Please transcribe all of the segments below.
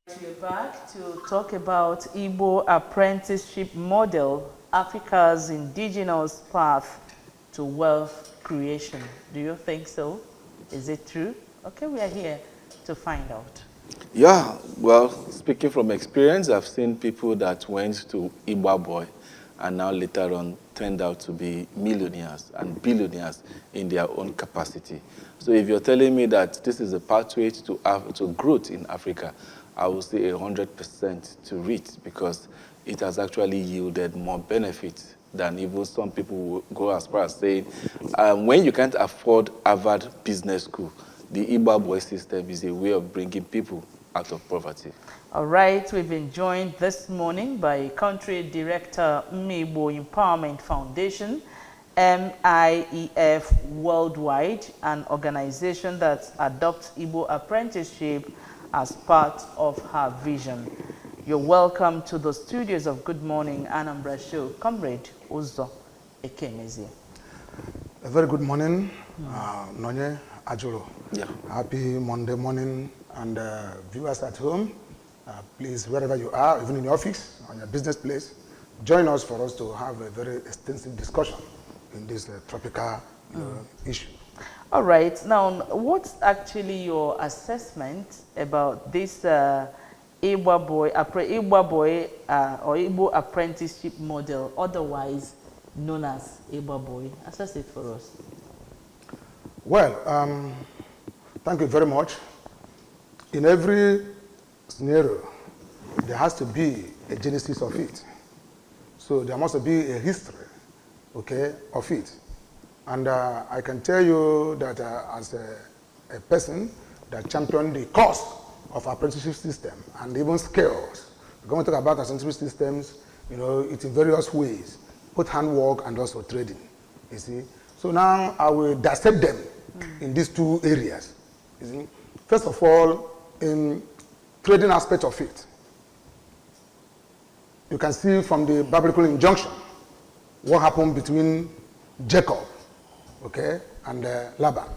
We're back to talk about Igbo apprenticeship model, Africa's indigenous path to wealth creation. Do you think so? Is it true? Okay, we are here to find out. Yeah, well, speaking from experience, I've seen people that went to Igbo boy and now later on turned out to be millionaires and billionaires in their own capacity. So if you're telling me that this is a pathway to growth in Africa, I would say 100% to it, because it has actually yielded more benefits than even some people will go as far as saying, when you can't afford Harvard Business School, the Igbo boy system is a way of bringing people out of poverty. All right, we've been joined this morning by Country Director Igbo Empowerment Foundation, MIEF Worldwide, an organization that adopts Igbo apprenticeship as part of her vision. You're welcome to the studios of Good Morning Anambra Show. Comrade Uzo Ekemezi. A very good morning, Nonye Ajuro. Yeah. Happy Monday morning, and viewers at home, please, wherever you are, even in your office, on your business place, join us for us to have a very extensive discussion in this tropical issue. All right. Now, what's actually your assessment about this Igbo boy or Igbo apprenticeship model, otherwise known as Igbo boy? Assess it for us. Well, thank you very much. In every scenario, there has to be a genesis of it. So there must be a history, okay, of it. And I can tell you that as a person that championed the cause of apprenticeship system and even skills, we're going to talk about apprenticeship systems, you know, it's in various ways, both handwork and also trading, you see. So now I will dissect them in these two areas, you see. First of all, in trading aspect of it, you can see from the biblical injunction what happened between Jacob, okay, and Laban.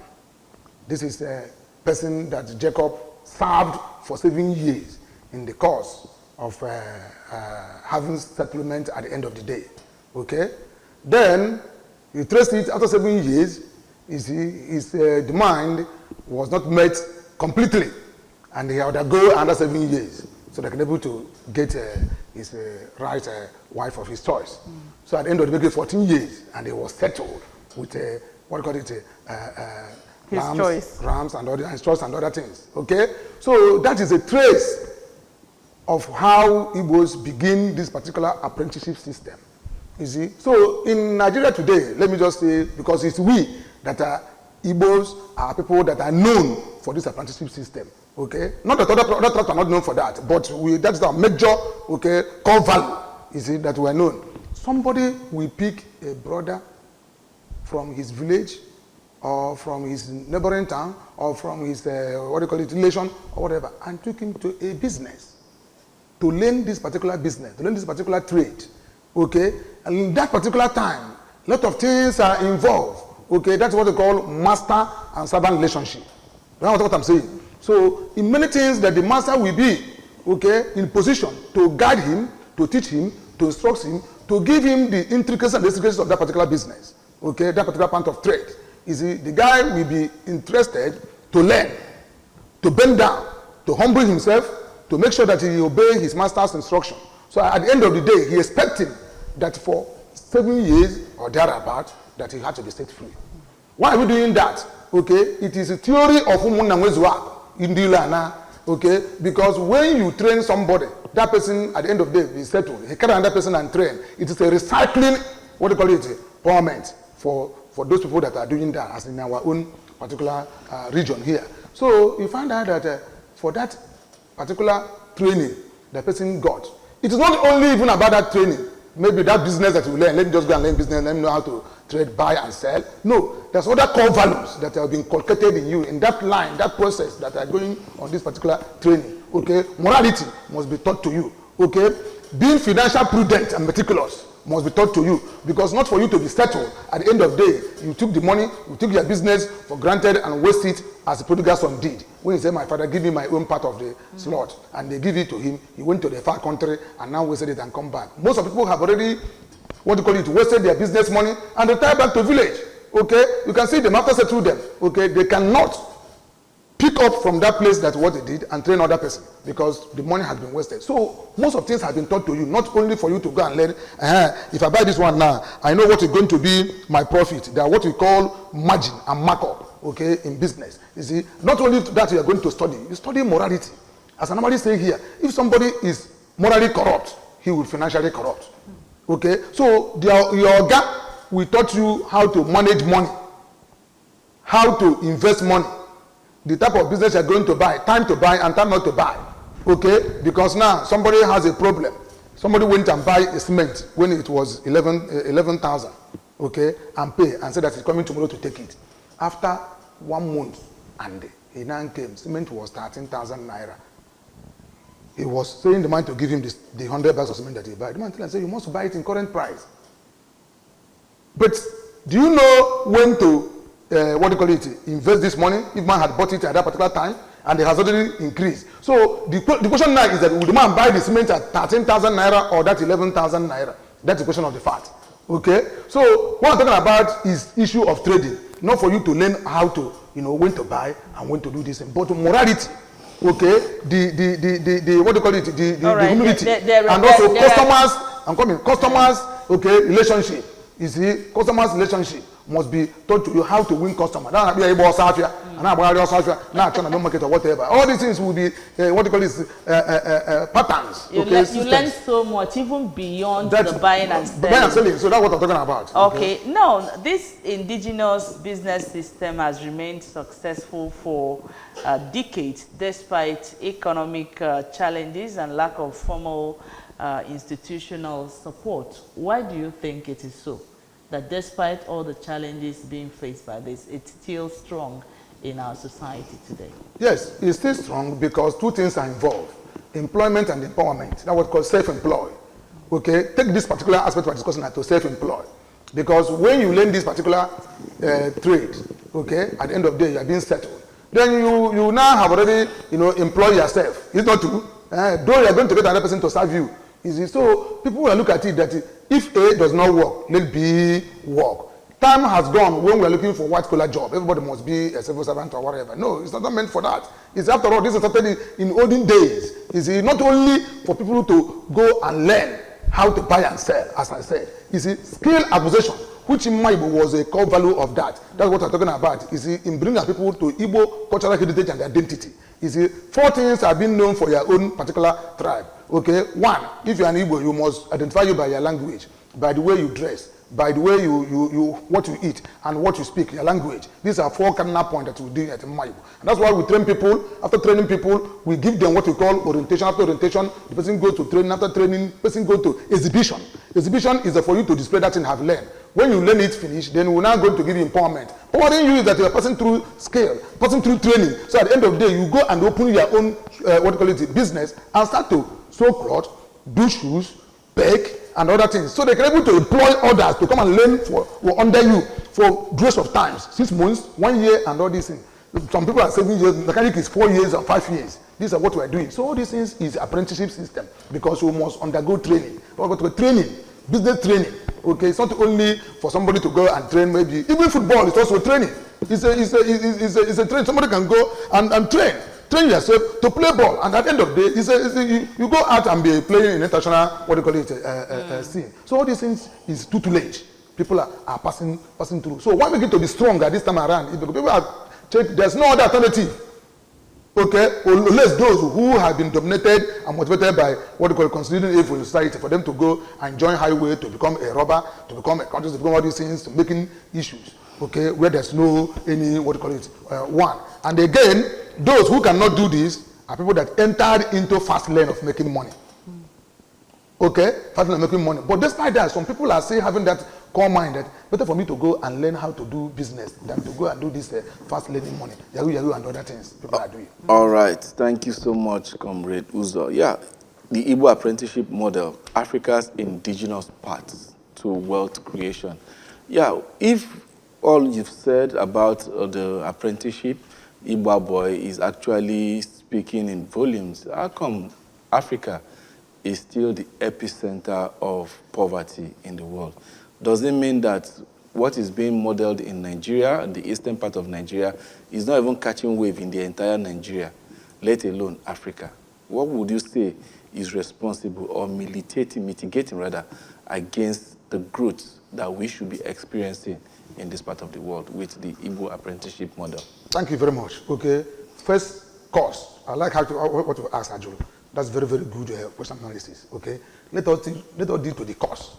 This is a person that Jacob served for 7 years in the course of having settlement at the end of the day, okay. Then you trace it after 7 years. You see, his demand was not met completely, and he had to go under 7 years so they can be able to get his right wife of his choice. So at the end of the day, 14 years, and he was settled with what do you call it? Rams and other his choice and other things. Okay, so that is a trace of how Igbos begin this particular apprenticeship system. You see, so in Nigeria today, let me just say, because it's we that are Igbos are people that are known for this apprenticeship system. Okay, not that other tribes are not known for that, but that's our major, okay, core value. You see, that we are known. Somebody will pick a brother from his village, or from his neighboring town, or from his relation, or whatever, and took him to a business to learn this particular business, to learn this particular trade. Okay, and in that particular time, a lot of things are involved. Okay, that's what they call master and servant relationship. That's what I'm saying. So, in many things that the master will be, okay, in position to guide him, to teach him, to instruct him, to give him the intricacies and the intricacies of that particular business. Okay, that particular part of trade. You see, the guy will be interested to learn, to bend down, to humble himself, to make sure that he obey his master's instruction. So at the end of the day, he expected that for 7 years or thereabout, that he had to be set free. Why are we doing that? Okay, it is a theory of Indilana. Okay, because when you train somebody, that person at the end of the day is settled. He carry another person and train. It is a recycling, what do you call it, empowerment for those people that are doing that, as in our own particular region here. So you find out that for that particular training the person got, it is not only even about that training, maybe that business that you learn, let me just go and learn business, let me know how to trade, buy and sell. No, there's other core values that have been inculcated in you in that line, that process that are going on this particular training. Okay, morality must be taught to you. Okay, being financial prudent and meticulous must be taught to you, because not for you to be settled at the end of the day. You took the money, you took your business for granted and waste it as the prodigal son did. When he said, my father, give me my own part of the slot, and they give it to him, he went to the far country and now wasted it and come back. Most of the people have already, wasted their business money and retire back to village. Okay, you can see them after settle them. Okay, they cannot pick up from that place that what they did and train another person because the money has been wasted. So most of things have been taught to you, not only for you to go and learn, if I buy this one now, I know what is going to be my profit. They are what we call margin and markup, okay, in business. You see, not only that you are going to study, you study morality. As somebody say here, if somebody is morally corrupt, he will financially corrupt. Okay, so your gap will taught you how to manage money, how to invest money, the type of business you're going to buy and time not to buy. Okay, because now somebody has a problem. Somebody went and buy a cement when it was 11,000, okay, and pay and said that he's coming tomorrow to take it. After 1 month and he now came, cement was 13,000 naira. He was saying the man to give him the 100 bags of cement that he buy. The man told him, say, you must buy it in current price. But do you know when to invest this money? If man had bought it at that particular time and it has already increased. So the question now is that will the man buy the cement at 13,000 naira or that 11,000 naira? That's the question of the fact. Okay, so what I'm talking about is issue of trading, not for you to learn how to, when to buy and when to do this, but morality. Okay, the humility, and also customers, okay, relationship. You see, customers' relationship must be taught to you how to win customers. Now, be able to now trying to market or whatever. All these things will be patterns. You learn so much, even beyond the buying and selling. So that's what I'm talking about. Okay. Now, this indigenous business system has remained successful for decades, despite economic challenges and lack of formal institutional support. Why do you think it is so? That despite all the challenges being faced by this, it's still strong in our society today? Yes, it's still strong because two things are involved: employment and empowerment. That's what we call self-employed. Okay, take this particular aspect we're discussing to self-employed, because when you learn this particular trade, okay, at the end of the day you are being settled. Then you now have already employ yourself. It's not true. Though you are going to get another person to serve you. So people will look at it that if A does not work, let B work. Time has gone when we are looking for white-collar job. Everybody must be a civil servant or whatever. No, it's not meant for that. It's after all, this is started in olden days. Not only for people to go and learn how to buy and sell, as I said. Skill acquisition, which in my Igbo was a core value of that. That's what I'm talking about. In bringing people to Igbo cultural heritage and identity. 4 things have been known for your own particular tribe. Okay, 1, if you're an Igbo, you must identify you by your language, by the way you dress, by the way what you eat and what you speak, your language. These are 4 cardinal points that we do at Maibo. And that's why we train people. After training people, we give them what we call orientation. After orientation, the person goes to training. After training, the person goes to exhibition. Exhibition is for you to display that thing you have learned. When you learn it finish, then we're now going to give you empowerment. Empowering you is that you're passing through skill, passing through training. So at the end of the day, you go and open your own business and start to sew cloth, do shoes, bake, and other things. So they can able to employ others to come and learn or under you for duration of times, 6 months, 1 year, and all these things. Some people are 7 years, mechanic is 4 years and 5 years. These are what we are doing. So all these things is apprenticeship system because you must undergo training. Training, business training. Okay, it's not only for somebody to go and train. Maybe even football is also training. It's a train. Somebody can go and train yourself to play ball, and at the end of the day, you go out and be playing in international scene. So all these things is too late. People are passing through. So why make it to be stronger this time around? Is because people have checked. There's no other alternative. Okay, unless those who have been dominated and motivated by what they call considering evil in society, for them to go and join highway to become a robber, to become a country, to become all these things, to making issues. Okay, where there's no any one. And again, those who cannot do this are people that entered into fast lane of making money. Okay, fast lane of making money. But despite that, some people are still having that core mind that better for me to go and learn how to do business than to go and do this fast learning money. Yahoo and other things people are doing. All right, thank you so much, Comrade Uzo. Yeah, the Igbo apprenticeship model, Africa's indigenous parts. to wealth creation. Yeah, if all you've said about the apprenticeship, Igbo boy is actually speaking in volumes, how come Africa is still the epicenter of poverty in the world? Does it mean that what is being modeled in Nigeria, the eastern part of Nigeria, is not even catching wave in the entire Nigeria, let alone Africa? What would you say is responsible or mitigating rather, against the growth that we should be experiencing in this part of the world with the Igbo apprenticeship model? Thank you very much. Okay, first, cost. I like what you asked, Ajulu. That's very, very good question analysis. Okay, let us deal to the cost.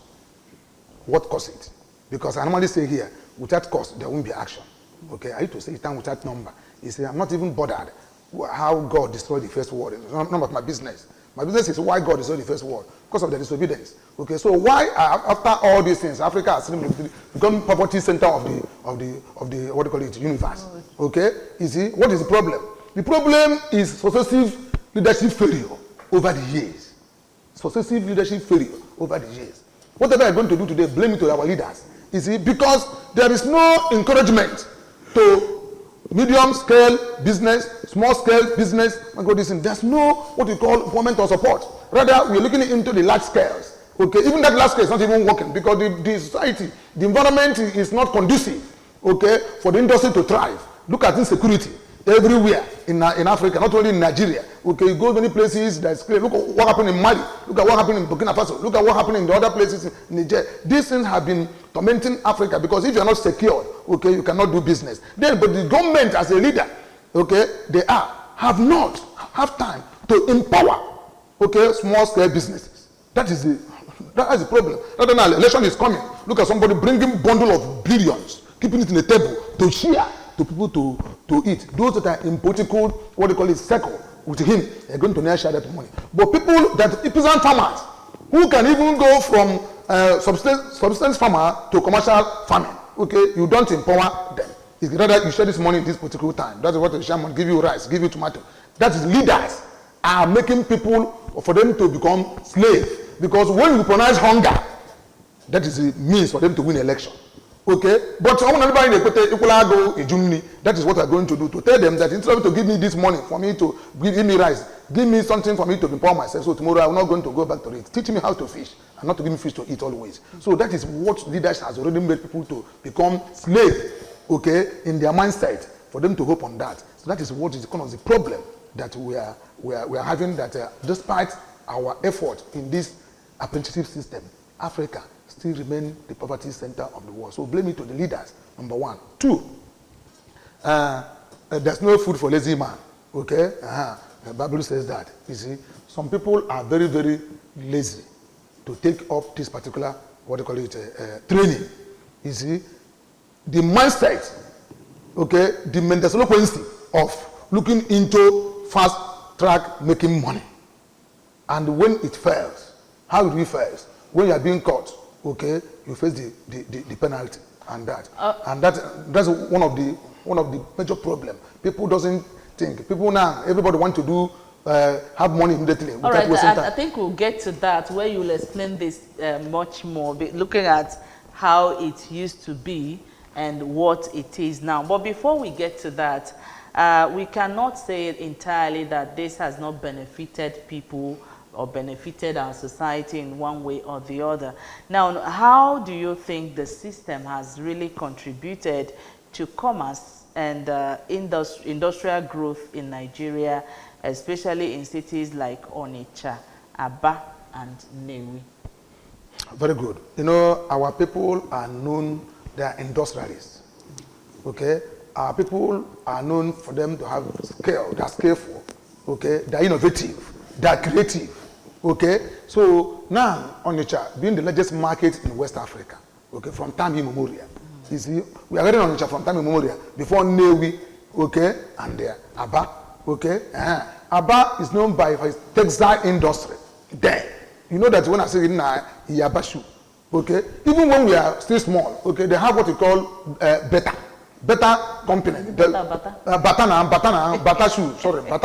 What cost it? Because I normally say here, without cost, there won't be action. Okay, I used to say it without number. You say, I'm not even bothered how God destroyed the first world. It's not about my business. My business is why God destroyed the first world, because of the disobedience. Okay, so why after all these things, Africa has become poverty center of the what do you call it, universe? Okay, you see, what is the problem? The problem is successive leadership failure over the years. Successive leadership failure over the years. Whatever I'm going to do today, blame it to our leaders. You see, because there is no encouragement to medium-scale business, small-scale business. My God, listen, there's no what we call government or support. Rather, we're looking into the large scales. Okay, even that large scale is not even working because the society, the environment is not conducive. Okay, for the industry to thrive. Look at insecurity everywhere in Africa, not only in Nigeria. Okay, you go to many places that's clear. Look at what happened in Mali. Look at what happened in Burkina Faso. Look at what happened in the other places in Niger. These things have been tormenting Africa because if you're not secured, okay, you cannot do business. Then, but the government as a leader, okay, have not have time to empower, okay, small-scale businesses. That is the problem. Rather than election is coming, look at somebody bringing bundle of billions, keeping it in the table to share to people to eat. Those that are in political, what they call it, circle with him, they're going to share that money. But people that peasant farmers who can even go from subsistence farmer to commercial farming, okay, you don't empower them. It's rather you share this money in this particular time. That's what the shaman give you rice, give you tomato. That is leaders are making people for them to become slaves. Because when you pronounce hunger, that is the means for them to win election. Okay, but that is what I'm going to do, to tell them that instead of to give me this money for me to give me rice, give me something for me to empower myself. So tomorrow I'm not going to go back to it. Teach me how to fish and not to give me fish to eat always. So that is what leaders has already made people to become slaves, okay, in their mindset, for them to hope on that. So that is what is kind of the problem that we are having, that despite our effort in this apprenticeship system, Africa still remain the poverty center of the world. So blame it to the leaders, number one. Two, there's no food for lazy man. Okay? The Bible says that. You see, some people are very, very lazy to take up this particular, what they call it, training. You see, the mindset, okay, the mental eloquency of looking into fast track making money. And when it fails, how do we fail? When you are being caught, okay, you face the penalty and that. And that's one of the major problems. People doesn't think. People now, everybody want to do have money immediately. All right, I think we'll get to that where you'll explain this much more, looking at how it used to be and what it is now. But before we get to that, we cannot say entirely that this has not benefited people or benefited our society in one way or the other. Now, how do you think the system has really contributed to commerce and industrial growth in Nigeria, especially in cities like Onitsha, Aba, and Nnewi? Very good. You know, our people are known, they are industrialists. Okay? Our people are known for them to have skill, they are skillful. Okay? They are innovative, they are creative. Okay, so now Onitsha being the largest market in West Africa, okay, from time immemorial. You see, we are getting Onitsha from time immemorial before Nnewi, okay, and there Aba, okay. Aba is known by his textile industry. There, you know that when I say in Iyabashu, okay, even when we are still small, okay, they have what we call Beta company. Bata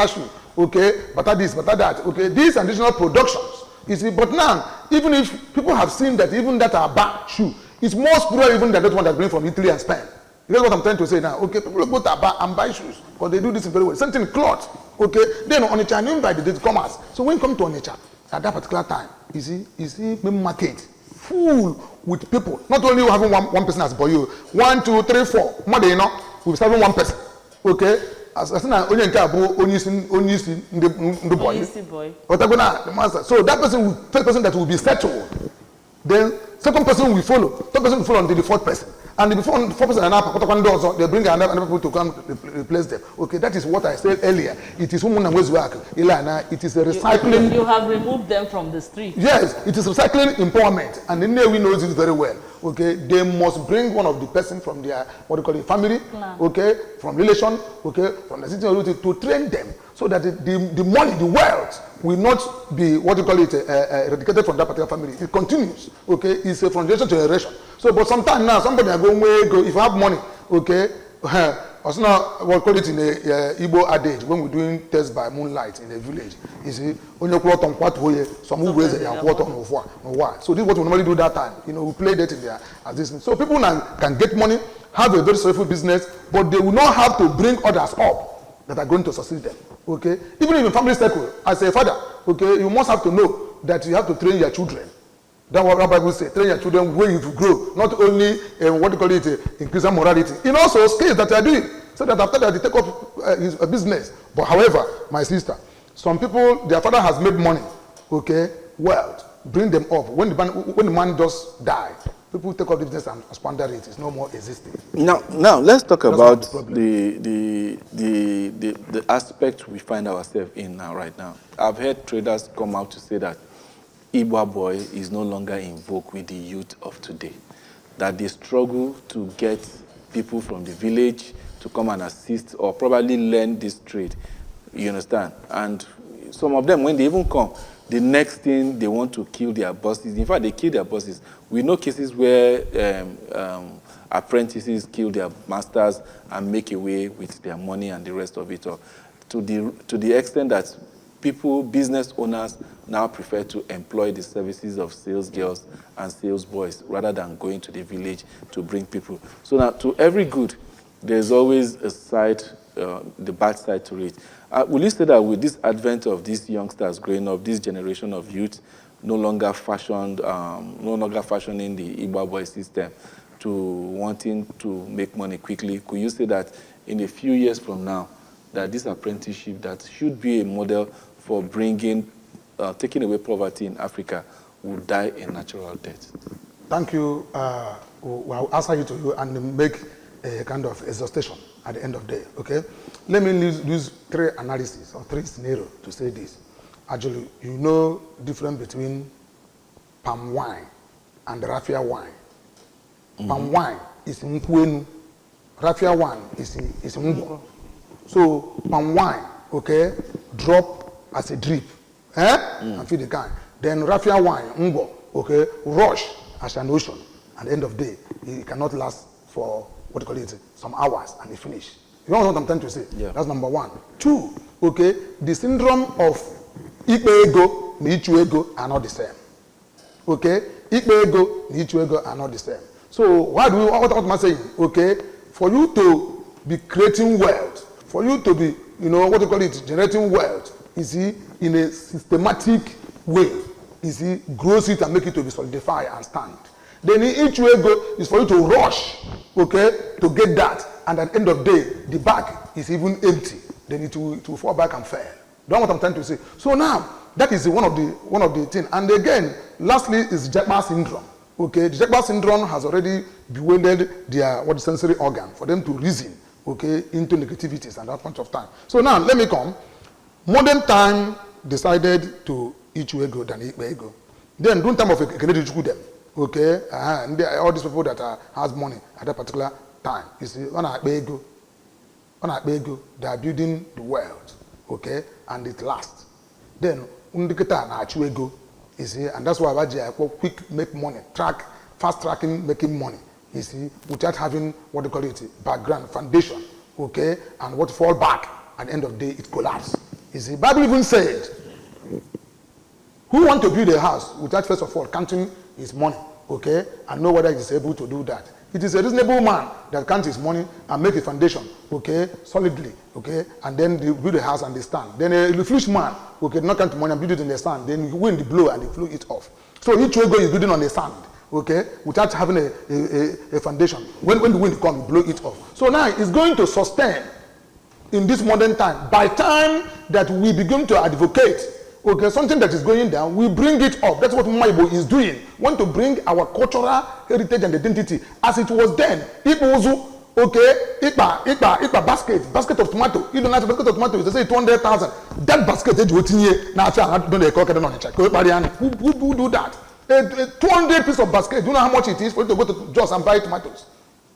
shoe, okay, Bata this, Bata that, okay, these additional productions, you see, but now, even if people have seen that even that Aba shoe is more superior even than that one that bring from Italy and Spain. You know what I'm trying to say now? Okay, people go to Aba and buy shoes because they do this very well. Something cloth. Okay, then Onitsha knew by the commerce. So when you come to Onitsha at that particular time, you see market full with people. Not only having one person as boy, 1, 2, 3, 4. More than you know, we're serving one person. Okay, as soon as only the boy. The master. So that person, first person that will be settled. Then second person will follow. Third person will follow until the fourth person. And the fourth person and now they bring another people to come replace them. Okay, that is what I said earlier. It is woman and work. It is a recycling. You have removed them from the street. Yes, it is recycling empowerment, and the Navy knows it very well. Okay, they must bring one of the person from their family. Okay, from relation. Okay, from the city to train them so that the money, the wealth will not be eradicated from that particular family. It continues. Okay, it's from generation to generation. So, but sometimes now somebody are going go if you have money. Okay, also now we'll call it in a Igbo adage when we're doing tests by moonlight in a village. You see, when you quote on what way, some who raise a quote on why. So this is what we normally do that time. You know, we play that in there as this. So people now can get money, have a very successful business, but they will not have to bring others up that are going to succeed them. Okay, even in a family circle, as a father, okay, you must have to know that you have to train your children. That's what the Bible says. Train your children when you grow, not only increase their morality, in also skills that they are doing, so that after that they take up his business. But however, my sister, some people, their father has made money, okay, wealth, bring them up. When the man just died, people take up the business and squander it. It's no more existing. Now let's talk about the aspect we find ourselves in now, right now. I've heard traders come out to say that Igbo boy is no longer in vogue with the youth of today. That they struggle to get people from the village to come and assist or probably learn this trade. You understand? And some of them, when they even come, the next thing they want to kill their bosses. In fact, they kill their bosses. We know cases where apprentices kill their masters and make away with their money and the rest of it all. To the extent that business owners now prefer to employ the services of sales girls and sales boys rather than going to the village to bring people. So now, to every good, there's always a side, the bad side to it. Will you say that with this advent of these youngsters growing up, this generation of youth, no longer fashioning the Igbo boy system to wanting to make money quickly, could you say that in a few years from now, that this apprenticeship that should be a model for taking away poverty in Africa will die a natural death? Thank you. I'll answer you to you and make a kind of exhaustion at the end of the day. Okay, let me use 3 analyses or 3 scenarios to say this. Actually, you know the difference between palm wine and raffia wine. Palm wine is nkwenu, raffia wine is ngwo. So palm wine, okay, drop as a drip, and feed the kind. Then raffia wine, ngwo, okay, rush as an ocean. At the end of the day, it cannot last for some hours and it finish. You know what I'm trying to say? Yeah. That's number 1. 2, okay, the syndrome of Ikpe ego and Ichu ego are not the same. Okay, Ikpe ego and Ichu ego are not the same. So what am I saying? Okay, for you to be creating wealth, for you to be, generating wealth, you see, in a systematic way, you see, grows it and make it to be solidified and stand. Then each way go is for you to rush, okay, to get that, and at the end of the day, the bag is even empty. Then it will fall back and fail. That's what I'm trying to say. So now, that is one of the things. And again, lastly is GMA syndrome. Okay, the GMA syndrome has already bewildered their sensory organ for them to reason, okay, into negativities at that point of time. So now, let me come. Modern time decided to each way go than Ikpe ego. Then, during time of a them. Okay, and all these people that has money at that particular time, you see, on Ikpe ego, they are building the world, okay, and it lasts. Then, undiketa na achu ego, you see, and that's why I call quick make money, fast tracking, making money, you see, without having background, foundation, okay, and what fall back at the end of the day, it collapses. You see, Bible even said, Who want to build a house without first of all counting his money, okay, and know whether he is able to do that? It is a reasonable man that counts his money and make a foundation, okay, solidly, okay, and then they build a house and they stand. Then a foolish man, okay, not count money and build it in the sand, then you win the blow and they blow it off. So each way is building on the sand, okay, without having a foundation. When the wind comes, you blow it off. So now it's going to sustain in this modern time. By time that we begin to advocate, okay, something that is going down, we bring it up. That's what Maibo is doing. Want to bring our cultural heritage and identity as it was then. Ibuzu, okay, Ipa basket of tomato. You don't have a basket of tomato. They say 200,000. That basket is what now who do that? A 200 piece of basket. Do you know how much it is for you to go to Jos and buy tomatoes?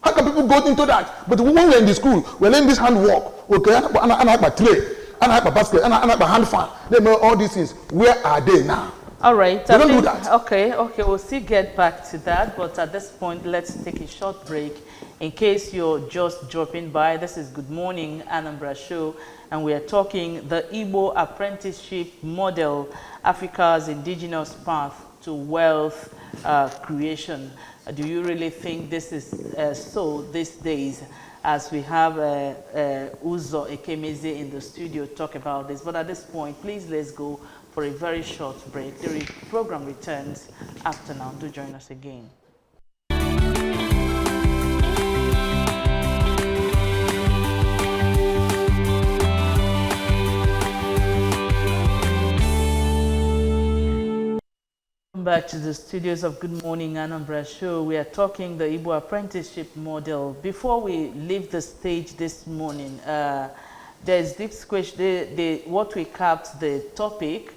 How can people go into that? But when we're in the school, we're learning this handwork, okay, and I have a tray. And I have a basket, and I have a hand fan. They know all these things. Where are they now? All right. They don't do that. Okay, we'll still get back to that. But at this point, let's take a short break. In case you're just dropping by, this is Good Morning Anambra Show, and we are talking the Igbo Apprenticeship Model, Africa's Indigenous Path to Wealth Creation. Do you really think this is so these days? As we have Uzo Ekemeze in the studio talk about this. But at this point, please let's go for a very short break. The program returns after now. Do join us again. Back to the studios of Good Morning Anambra Show. We are talking the Igbo Apprenticeship Model. Before we leave the stage this morning, there's this question, what we capped the topic,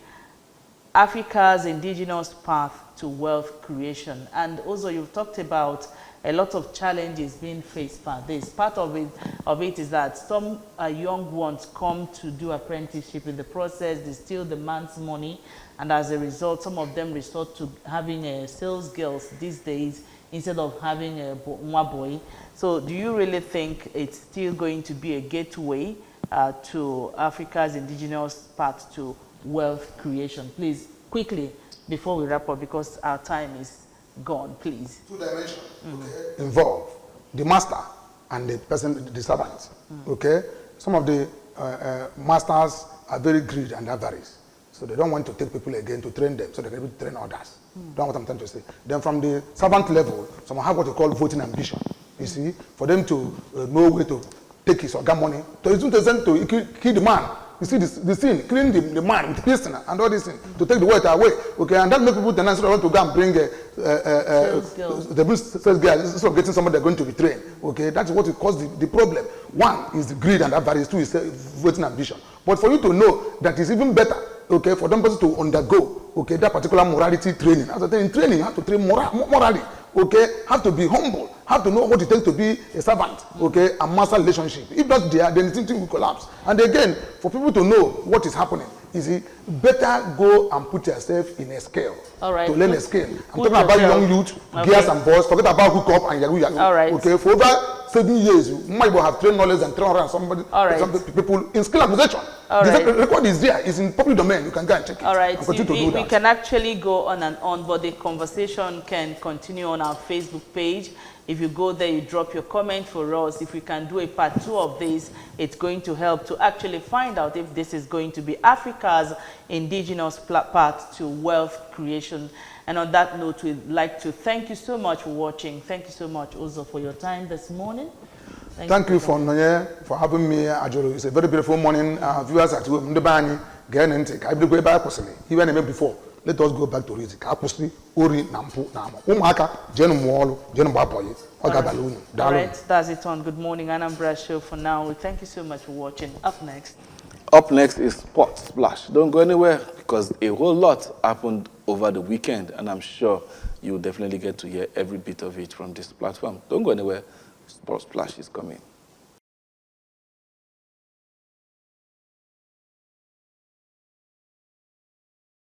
Africa's Indigenous Path to Wealth Creation. And also you've talked about a lot of challenges being faced by this. Part of it is that some young ones come to do apprenticeship. In the process, they steal the man's money, and as a result, some of them resort to having sales girls these days instead of having a boy. So do you really think it's still going to be a gateway to Africa's indigenous path to wealth creation? Please, quickly, before we wrap up, because our time is gone, please. Two dimensions, okay, involve the master and the person, the servant, okay? Some of the masters are very greedy and avarice. So they don't want to take people again to train them, so they can able to train others. That's what I'm trying to say. Then from the servant level, some have what we call voting ambition. You see, for them to know where to take his organ money, to kill the man. You see the scene, killing the man with the piston and all these things, to take the wealth away. Okay, and that makes people then want to go and bring the sales girl instead of getting somebody they're going to be trained. Okay, that's what it caused the problem. One is the greed and avarice, two is voting ambition. But for you to know that it's even better, okay, for them to undergo, okay, that particular morality training. As I say, in training, you have to train morally, okay, have to be humble, have to know what it takes to be a servant, okay, and master relationship. If that's there, then the thing will collapse. And again, for people to know what is happening, you see, better go and put yourself in a scale. All right. To learn a scale. I'm talking about young youth, girls and boys, forget about hookup and yahoo. All right. Okay, for over 7 years, you might have trained knowledge and 300 and somebody, some people in skill acquisition. The record is there, it's in public domain, you can go and check it. All right, we can actually go on and on, but the conversation can continue on our Facebook page. If you go there, you drop your comment for us. If we can do a part 2 of this, it's going to help to actually find out if this is going to be Africa's indigenous path to wealth creation. And on that note, we'd like to thank you so much for watching. Thank you so much, Uzo, for your time this morning. Thank you for having me, Ajuru. It's a very beautiful morning. Viewers at home, even before. Let us go back to it. All right, that's it on Good Morning Anambra Show for now. We thank you so much for watching. Up next. Up next is Sports Splash. Don't go anywhere because a whole lot happened over the weekend, and I'm sure you'll definitely get to hear every bit of it from this platform. Don't go anywhere. Sports Splash is coming.